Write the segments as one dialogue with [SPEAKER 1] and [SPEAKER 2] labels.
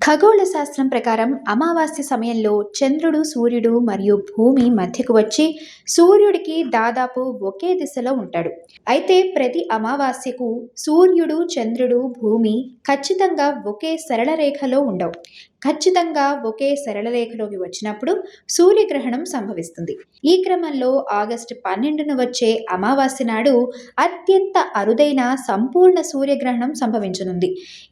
[SPEAKER 1] ఖగోళ శాస్త్రం ప్రకారం అమావాస్య సమయంలో చంద్రుడు, సూర్యుడు మరియు భూమి మధ్యకు వచ్చి సూర్యుడికి దాదాపు ఒకే దిశలో ఉంటాడు. అయితే ప్రతి అమావాస్యకు సూర్యుడు, చంద్రుడు, భూమి ఖచ్చితంగా ఒకే సరళ రేఖలో ఉండవు. ఖచ్చితంగా ఒకే సరళ రేఖలోకి వచ్చినప్పుడు సూర్యగ్రహణం సంభవిస్తుంది. ఈ క్రమంలో ఆగస్టు 12న వచ్చే అమావాస్య నాడు అత్యంత అరుదైన సంపూర్ణ సూర్యగ్రహణం సంభవించనుంది.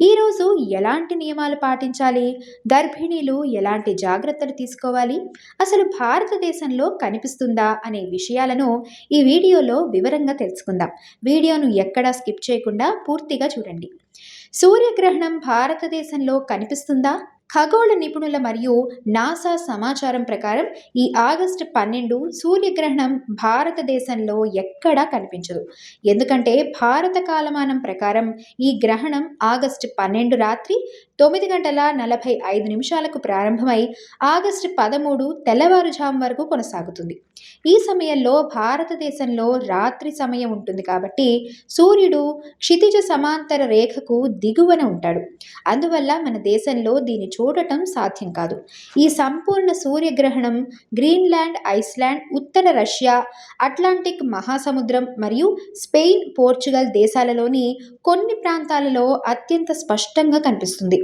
[SPEAKER 1] ఈరోజు ఎలాంటి నియమాలు పాటించాలి, గర్భిణీలు ఎలాంటి జాగ్రత్తలు తీసుకోవాలి, అసలు భారతదేశంలో కనిపిస్తుందా అనే విషయాలను ఈ వీడియోలో వివరంగా తెలుసుకుందాం. వీడియోను ఎక్కడా స్కిప్ చేయకుండా పూర్తిగా చూడండి. సూర్యగ్రహణం భారతదేశంలో కనిపిస్తుందా? ఖగోళ నిపుణుల మరియు నాసా సమాచారం ప్రకారం ఈ ఆగస్టు 12 సూర్యగ్రహణం భారతదేశంలో ఎక్కడా కనిపించదు. ఎందుకంటే భారత కాలమానం ప్రకారం ఈ గ్రహణం ఆగస్టు 12 రాత్రి 9:45 ప్రారంభమై ఆగస్టు 13 తెల్లవారుజాము వరకు కొనసాగుతుంది. ఈ సమయంలో భారతదేశంలో రాత్రి సమయం ఉంటుంది కాబట్టి సూర్యుడు క్షితిజ సమాంతర రేఖకు దిగువన ఉంటాడు. అందువల్ల మన దేశంలో దీన్ని చూడటం సాధ్యం కాదు. ఈ సంపూర్ణ సూర్యగ్రహణం గ్రీన్లాండ్, ఐస్లాండ్, ఉత్తర రష్యా, అట్లాంటిక్ మహాసముద్రం మరియు స్పెయిన్, పోర్చుగల్ దేశాలలోని కొన్ని ప్రాంతాలలో అత్యంత స్పష్టంగా కనిపిస్తుంది.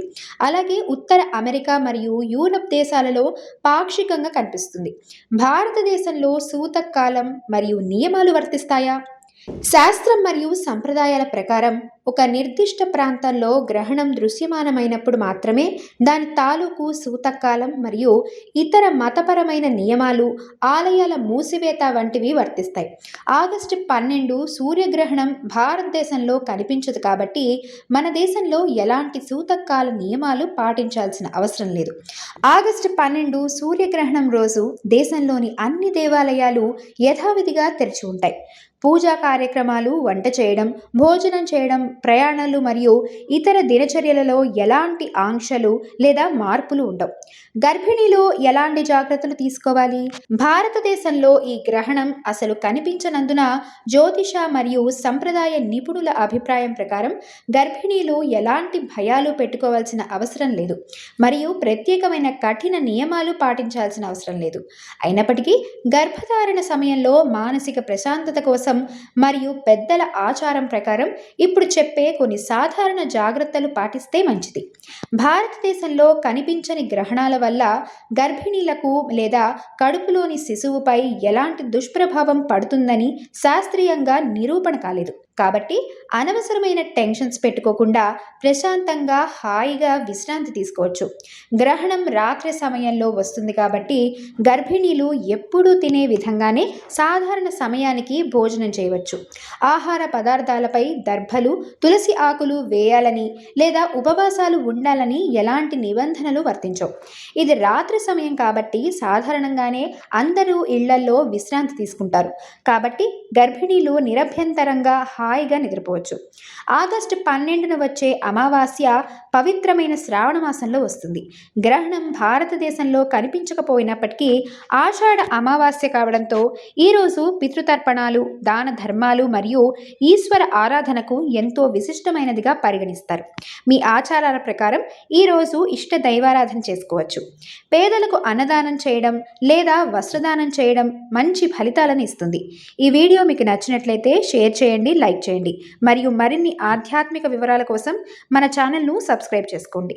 [SPEAKER 1] అలాగే ఉత్తర అమెరికా మరియు యూరప్ దేశాలలో పాక్షికంగా కనిపిస్తుంది. భారతదేశంలో సూతకాలం మరియు నియమాలు వర్తిస్తాయా? శాస్త్రం మరియు సంప్రదాయాల ప్రకారం ఒక నిర్దిష్ట ప్రాంతంలో గ్రహణం దృశ్యమానమైనప్పుడు మాత్రమే దాని తాలూకు సూతకాలం మరియు ఇతర మతపరమైన నియమాలు, ఆలయాల మూసివేత వంటివి వర్తిస్తాయి. ఆగస్టు 12 సూర్యగ్రహణం భారతదేశంలో కనిపించదు కాబట్టి మన దేశంలో ఎలాంటి సూతకాల నియమాలు పాటించాల్సిన అవసరం లేదు. ఆగస్టు 12 సూర్యగ్రహణం రోజు దేశంలోని అన్ని దేవాలయాలు యథావిధిగా తెరిచి ఉంటాయి. పూజా కార్యక్రమాలు, వంట చేయడం, భోజనం చేయడం, ప్రయాణాలు మరియు ఇతర దినచర్యలలో ఎలాంటి ఆంక్షలు లేదా మార్పులు ఉండవు. గర్భిణీలు ఎలాంటి జాగ్రత్తలు తీసుకోవాలి? భారతదేశంలో ఈ గ్రహణం అసలు కనిపించనందున జ్యోతిష మరియు సంప్రదాయ నిపుణుల అభిప్రాయం ప్రకారం గర్భిణీలు ఎలాంటి భయాలు పెట్టుకోవాల్సిన అవసరం లేదు మరియు ప్రత్యేకమైన కఠిన నియమాలు పాటించాల్సిన అవసరం లేదు. అయినప్పటికీ గర్భధారణ సమయంలో మానసిక ప్రశాంతత కోసం మరియు పెద్దల ఆచారం ప్రకారం ఇప్పుడు చెప్పే కొన్ని సాధారణ జాగ్రత్తలు పాటిస్తే మంచిది. భారతదేశంలో కనిపించని గ్రహణాల వల్ల గర్భిణీలకు లేదా కడుపులోని శిశువుపై ఎలాంటి దుష్ప్రభావం పడుతుందని శాస్త్రీయంగా నిరూపణ కాలేదు. కాబట్టి అనవసరమైన టెన్షన్స్ పెట్టుకోకుండా ప్రశాంతంగా హాయిగా విశ్రాంతి తీసుకోవచ్చు. గ్రహణం రాత్రి సమయంలో వస్తుంది కాబట్టి గర్భిణీలు ఎప్పుడూ తినే విధంగానే సాధారణ సమయానికి భోజనం చేయవచ్చు. ఆహార పదార్థాలపై దర్భలు, తులసి ఆకులు వేయాలని లేదా ఉపవాసాలు ఉండాలని ఎలాంటి నిబంధనలు వర్తించవు. ఇది రాత్రి సమయం కాబట్టి సాధారణంగానే అందరూ ఇళ్లలో విశ్రాంతి తీసుకుంటారు. కాబట్టి గర్భిణీలు నిరభ్యంతరంగా హాయిగా నిద్రపోవచ్చు. ఆగస్టు 12న వచ్చే అమావాస్య పవిత్రమైన శ్రావణ మాసంలో వస్తుంది. గ్రహణం భారతదేశంలో కనిపించకపోయినప్పటికీ ఆషాఢ అమావాస్య కావడంతో ఈరోజు పితృతర్పణాలు, దాన ధర్మాలు మరియు ఈశ్వర ఆరాధనకు ఎంతో విశిష్టమైనదిగా పరిగణిస్తారు. మీ ఆచారాల ప్రకారం ఈరోజు ఇష్ట దైవారాధన చేసుకోవచ్చు. పేదలకు అన్నదానం చేయడం లేదా వస్త్రదానం చేయడం మంచి ఫలితాలను ఇస్తుంది. ఈ వీడియో మీకు నచ్చినట్లయితే షేర్ చేయండి, లైక్ చేయండి మరియు మరిన్ని ఆధ్యాత్మిక వివరాల కోసం మన ఛానల్ను సబ్స్క్రైబ్ చేసుకోండి.